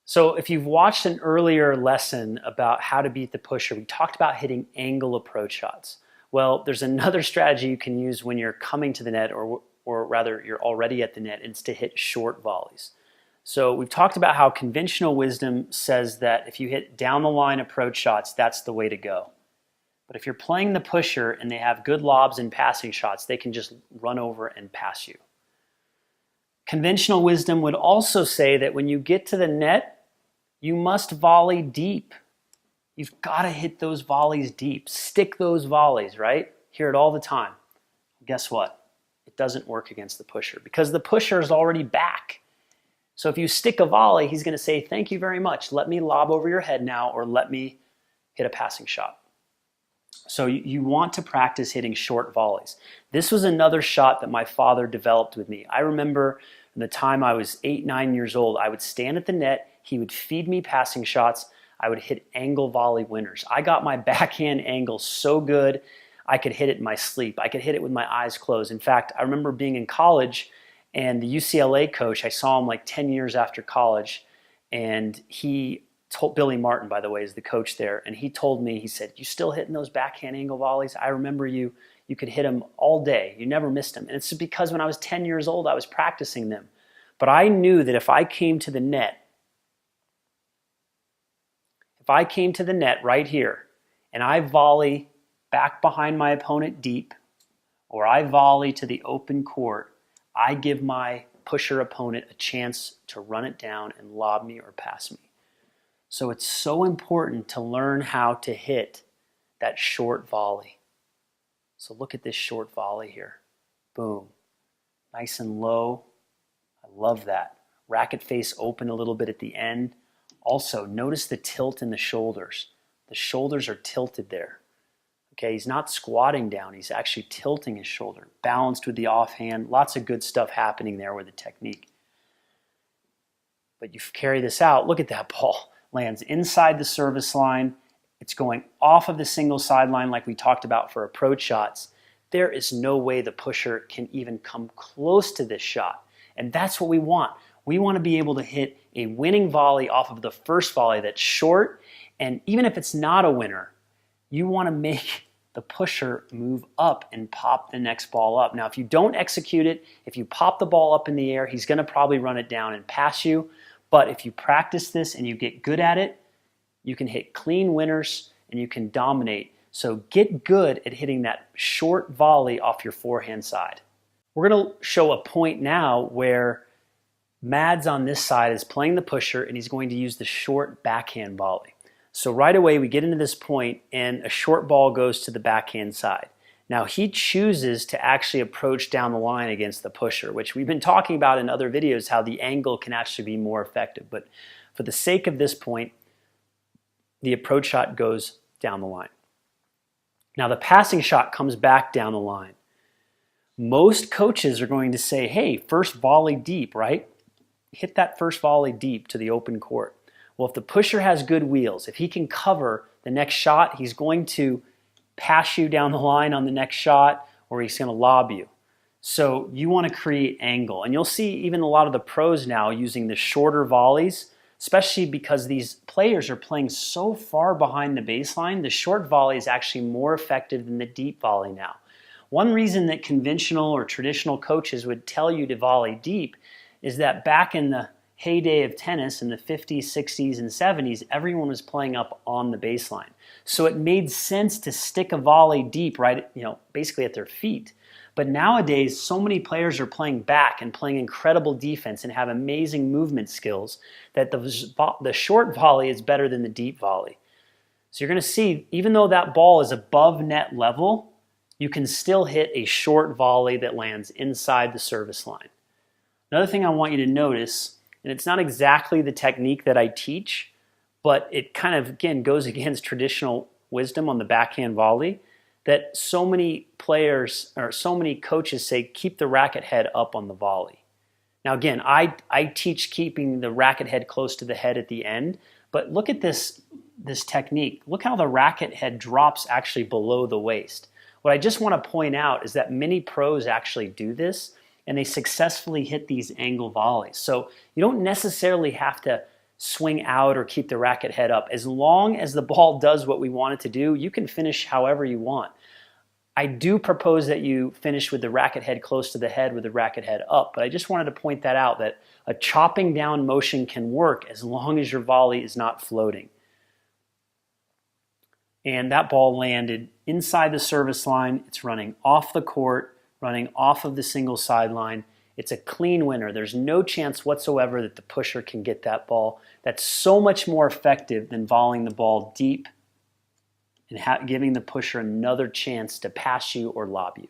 So if you've watched an earlier lesson about how to beat the pusher, we talked about hitting angle approach shots. Well, there's another strategy you can use when you're coming to the net, or rather you're already at the net, and it's to hit short volleys. So we've talked about how conventional wisdom says that if you hit down the line approach shots, that's the way to go. But if you're playing the pusher and they have good lobs and passing shots, they can just run over and pass you. Conventional wisdom would also say that when you get to the net, you must volley deep. You've got to hit those volleys deep. Stick those volleys, right? Hear it all the time. Guess what? It doesn't work against the pusher because the pusher is already back. So if you stick a volley, he's going to say, thank you very much. Let me lob over your head now, or let me hit a passing shot. So you want to practice hitting short volleys. This was another shot that my father developed with me. I remember in the time I was 8, 9 years old, I would stand at the net. He would feed me passing shots. I would hit angle volley winners. I got my backhand angle so good, I could hit it in my sleep. I could hit it with my eyes closed. In fact, I remember being in college and the UCLA coach, I saw him like 10 years after college, and he told, Billy Martin, by the way, is the coach there, and he told me, he said, you still hitting those backhand angle volleys? I remember you could hit them all day. You never missed them. And it's because when I was 10 years old, I was practicing them. But I knew that if I came to the net right here, and I volley back behind my opponent deep, or I volley to the open court, I give my pusher opponent a chance to run it down and lob me or pass me. So it's so important to learn how to hit that short volley. So look at this short volley here. Boom. Nice and low. I love that. Racket face open a little bit at the end. Also, notice the tilt in the shoulders. The shoulders are tilted there. Okay, he's not squatting down. He's actually tilting his shoulder. Balanced with the offhand. Lots of good stuff happening there with the technique. But you carry this out. Look at that ball. Lands inside the service line. It's going off of the single sideline like we talked about for approach shots. There is no way the pusher can even come close to this shot. And that's what we want. We want to be able to hit a winning volley off of the first volley that's short. And even if it's not a winner, you want to make the pusher move up and pop the next ball up. Now, if you don't execute it, if you pop the ball up in the air, he's going to probably run it down and pass you. But if you practice this and you get good at it, you can hit clean winners and you can dominate. So get good at hitting that short volley off your forehand side. We're going to show a point now where Mads on this side is playing the pusher and he's going to use the short backhand volley. So right away we get into this point and a short ball goes to the backhand side. Now he chooses to actually approach down the line against the pusher, which we've been talking about in other videos, how the angle can actually be more effective. But for the sake of this point, the approach shot goes down the line. Now the passing shot comes back down the line. Most coaches are going to say, hey, first volley deep, right? Hit that first volley deep to the open court. Well, if the pusher has good wheels, if he can cover the next shot, he's going to pass you down the line on the next shot, or he's going to lob you. So you want to create angle. And you'll see even a lot of the pros now using the shorter volleys, especially because these players are playing so far behind the baseline. The short volley is actually more effective than the deep volley now. One reason that conventional or traditional coaches would tell you to volley deep is that back in the heyday of tennis in the 50s, 60s, and 70s, everyone was playing up on the baseline. So it made sense to stick a volley deep right, basically at their feet. But nowadays, so many players are playing back and playing incredible defense and have amazing movement skills that the short volley is better than the deep volley. So you're going to see, even though that ball is above net level, you can still hit a short volley that lands inside the service line. Another thing I want you to notice, and it's not exactly the technique that I teach, but it kind of, again, goes against traditional wisdom on the backhand volley, that so many players or so many coaches say keep the racket head up on the volley. Now again, I teach keeping the racket head close to the head at the end, but look at this technique. Look how the racket head drops actually below the waist. What I just want to point out is that many pros actually do this and they successfully hit these angle volleys. So you don't necessarily have to swing out or keep the racket head up. As long as the ball does what we want it to do, you can finish however you want. I do propose that you finish with the racket head close to the head with the racket head up, but I just wanted to point that out, that a chopping down motion can work as long as your volley is not floating. And that ball landed inside the service line. It's running off the court, running off of the single sideline. It's a clean winner. There's no chance whatsoever that the pusher can get that ball. That's so much more effective than volleying the ball deep and giving the pusher another chance to pass you or lob you.